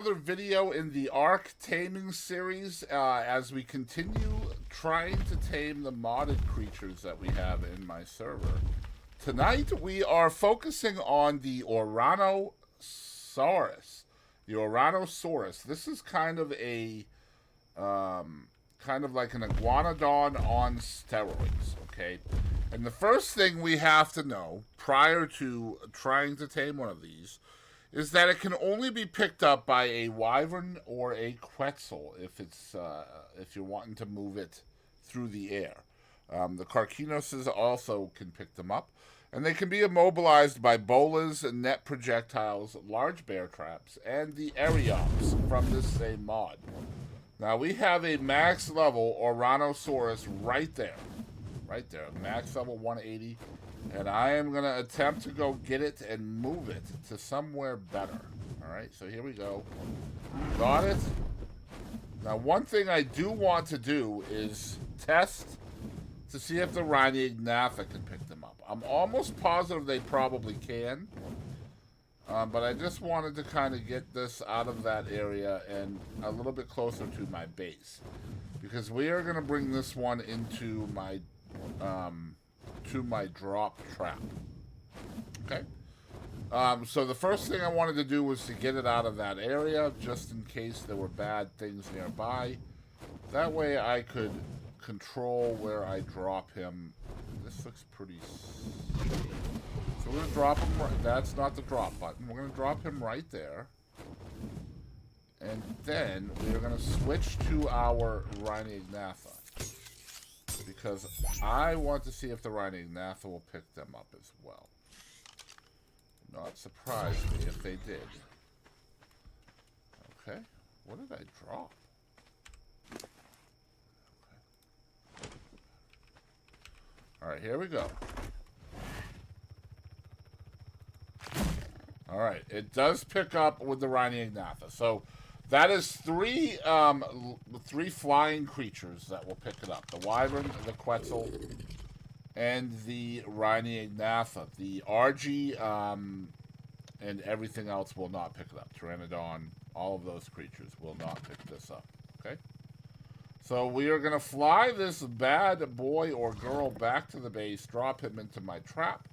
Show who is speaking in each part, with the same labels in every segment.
Speaker 1: another video in the Ark Taming series as we continue trying to tame the modded creatures that we have in my server. Tonight we are focusing on the Ouranosaurus. The Ouranosaurus. This is kind of a kind of like an iguanodon on steroids, okay? And the first thing we have to know prior to trying to tame one of these is that it can only be picked up by a wyvern or a quetzal if you're wanting to move it through the air. The carcinoses also can pick them up, and they can be immobilized by bolas, net projectiles, large bear traps, and the Ariops from this same mod. Now we have a max level Ouranosaurus right there, max level 180. And I am going to attempt to go get it and move it to somewhere better. Alright, so here we go. Got it. Now, one thing I do want to do is test to see if the Rhinignatha can pick them up. I'm almost positive they probably can. But I just wanted to kind of get this out of that area and a little bit closer to my base. Because we are going to bring this one into my drop trap. Okay. So the first thing I wanted to do was to get it out of that area, just in case there were bad things nearby. That way I could control where I drop him. This looks pretty shitty. So we're going to drop him right... That's not the drop button. We're going to drop him right there. And then we're going to switch to our Rhinignatha, because I want to see if the Rhinignatha will pick them up as well. Not surprise me if they did. Okay, what did I drop? Okay. Alright, here we go. Alright, it does pick up with the Rhinignatha. So that is three flying creatures that will pick it up. The wyvern, the quetzal, and the Rhinignatha. The RG and everything else will not pick it up. Pteranodon, all of those creatures will not pick this up. Okay? So we are going to fly this bad boy or girl back to the base, drop him into my trap,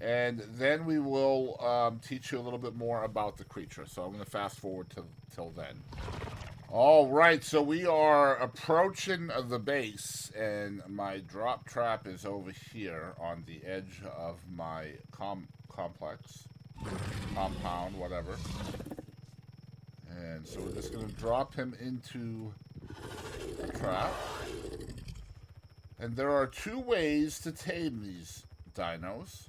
Speaker 1: and then we will teach you a little bit more about the creature. So I'm going to fast forward till then. All right, so we are approaching the base, and my drop trap is over here on the edge of my complex, compound, whatever. And so we're just going to drop him into the trap. And there are two ways to tame these dinos.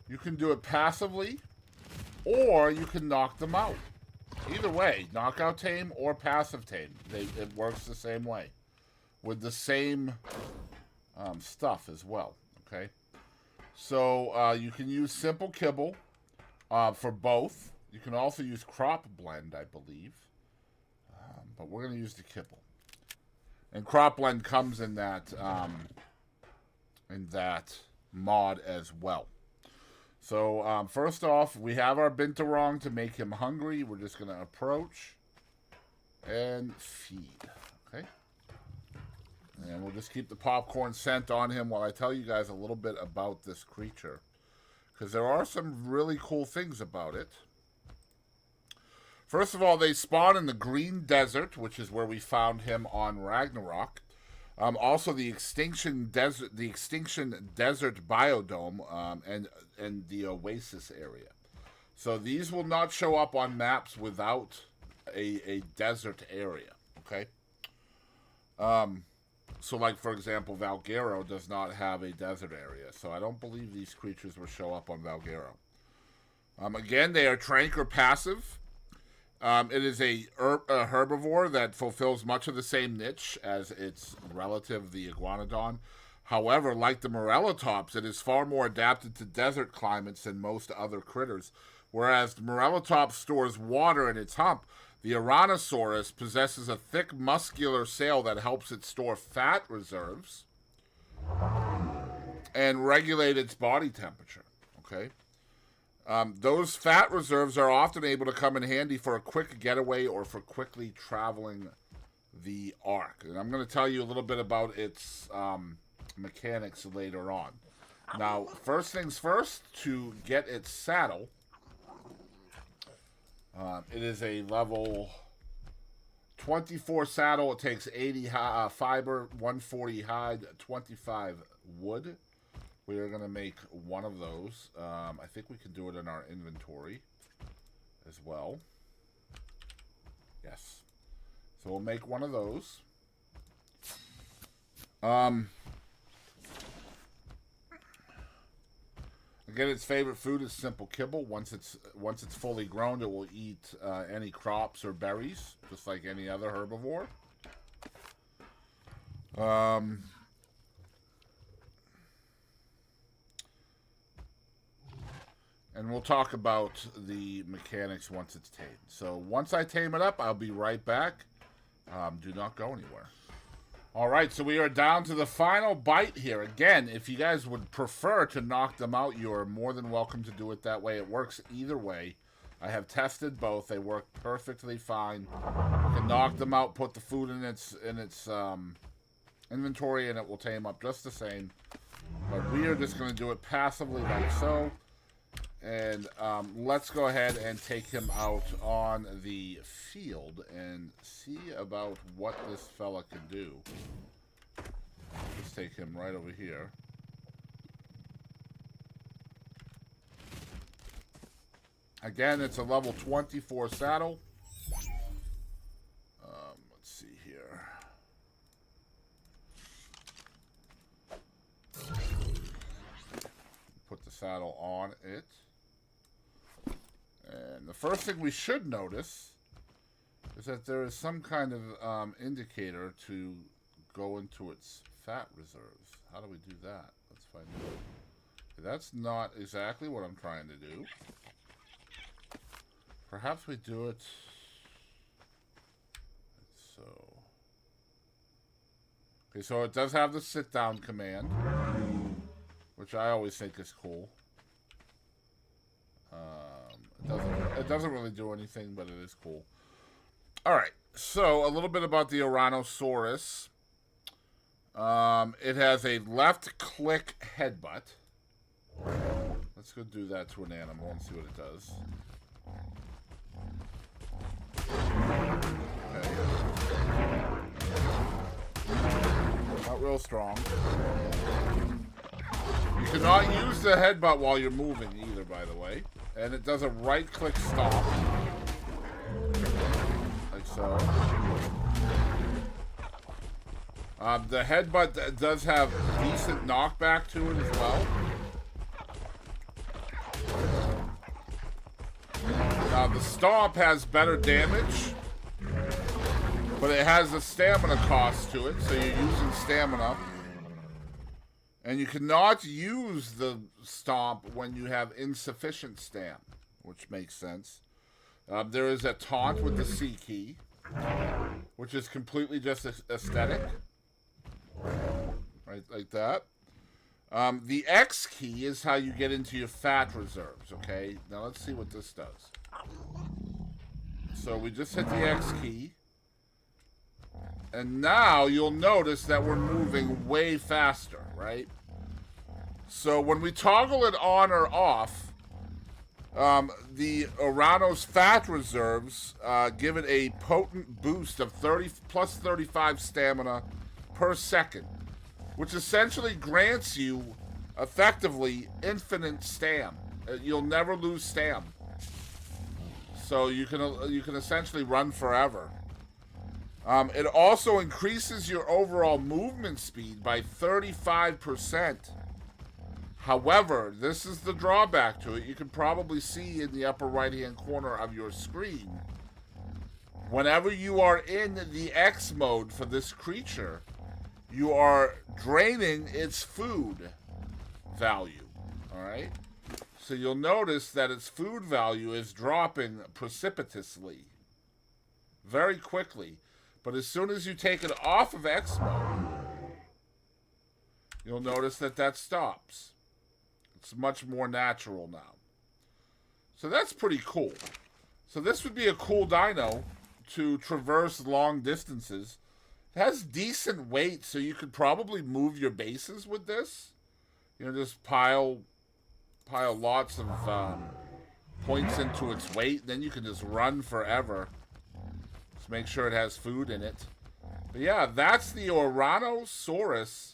Speaker 1: You can do it passively, or you can knock them out. Either way, knockout tame or passive tame, it works the same way, with the same stuff as well. Okay, so you can use simple kibble for both. You can also use crop blend, I believe, but we're going to use the kibble. And crop blend comes in that mod as well. So, first off, we have our binturong to make him hungry. We're just going to approach and feed, okay? And we'll just keep the popcorn scent on him while I tell you guys a little bit about this creature, because there are some really cool things about it. First of all, they spawn in the green desert, which is where we found him on Ragnarok. Also, the extinction desert biodome, and the oasis area. So these will not show up on maps without a desert area. Okay. So, like for example, Valguero does not have a desert area, so I don't believe these creatures will show up on Valguero. Again, they are trank or passive. It is a herbivore that fulfills much of the same niche as its relative, the iguanodon. However, like the Morellatops, it is far more adapted to desert climates than most other critters. Whereas the Morellatops stores water in its hump, the Ouranosaurus possesses a thick muscular sail that helps it store fat reserves and regulate its body temperature. Okay? Those fat reserves are often able to come in handy for a quick getaway or for quickly traveling the Ark. And I'm going to tell you a little bit about its mechanics later on. Now, first things first, to get its saddle, it is a level 24 saddle. It takes 80 fiber, 140 hide, 25 wood. We are going to make one of those. I think we can do it in our inventory as well. Yes. So we'll make one of those. Again, its favorite food is simple kibble. Once it's fully grown, it will eat any crops or berries, just like any other herbivore. And we'll talk about the mechanics once it's tamed. So once I tame it up, I'll be right back. Do not go anywhere. All right, so we are down to the final bite here. Again, if you guys would prefer to knock them out, you are more than welcome to do it that way. It works either way. I have tested both. They work perfectly fine. You can knock them out, put the food in its inventory, and it will tame up just the same. But we are just going to do it passively like so. And let's go ahead and take him out on the field and see about what this fella can do. Let's take him right over here. Again, it's a level 24 saddle. Let's see here. Put the saddle on it. And the first thing we should notice is that there is some kind of indicator to go into its fat reserves. How do we do that? Let's find out. Okay, that's not exactly what I'm trying to do. Perhaps we do it so. Okay, so it does have the sit down command, which I always think is cool. It doesn't really do anything, but it is cool. Alright, so a little bit about the Ouranosaurus. It has a left click headbutt. Let's go do that to an animal and see what it does. Okay. Not real strong. You cannot use the headbutt while you're moving either, by the way. And it does a right-click stomp. Like so. The headbutt does have decent knockback to it as well. Now, the stomp has better damage. But it has a stamina cost to it, so you're using stamina. And you cannot use the stomp when you have insufficient stam, which makes sense. There is a taunt with the C key, which is completely just aesthetic. Right, like that. The X key is how you get into your fat reserves, okay? Now let's see what this does. So we just hit the X key. And now you'll notice that we're moving way faster, right? So when we toggle it on or off, the Ourano's fat reserves give it a potent boost of 30 plus 35 stamina per second, which essentially grants you effectively infinite stam. You'll never lose stam. So you can essentially run forever. It also increases your overall movement speed by 35%. However, this is the drawback to it. You can probably see in the upper right-hand corner of your screen. Whenever you are in the X mode for this creature, you are draining its food value. Alright? So you'll notice that its food value is dropping precipitously. Very quickly. But as soon as you take it off of X mode, you'll notice that that stops. It's much more natural now. So that's pretty cool. So this would be a cool dino to traverse long distances. It has decent weight, so you could probably move your bases with this. You know, just pile lots of points into its weight. Then you can just run forever. Just make sure it has food in it. But yeah, that's the Ouranosaurus.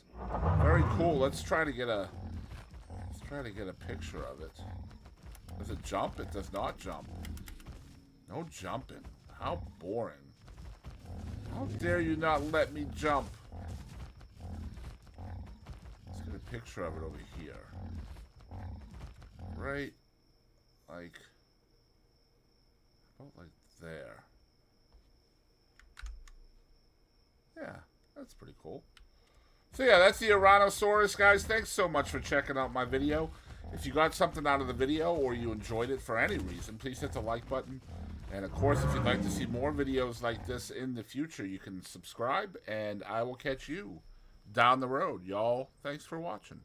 Speaker 1: Very cool. Let's try to get a picture of it. Does it jump? It does not jump. No jumping. How boring. How dare you not let me jump? Let's get a picture of it over here. Right, like there. Yeah, that's pretty cool. So yeah, that's the Ouranosaurus, guys. Thanks so much for checking out my video. If you got something out of the video or you enjoyed it for any reason, please hit the like button. And of course, if you'd like to see more videos like this in the future, you can subscribe, and I will catch you down the road. Y'all, thanks for watching.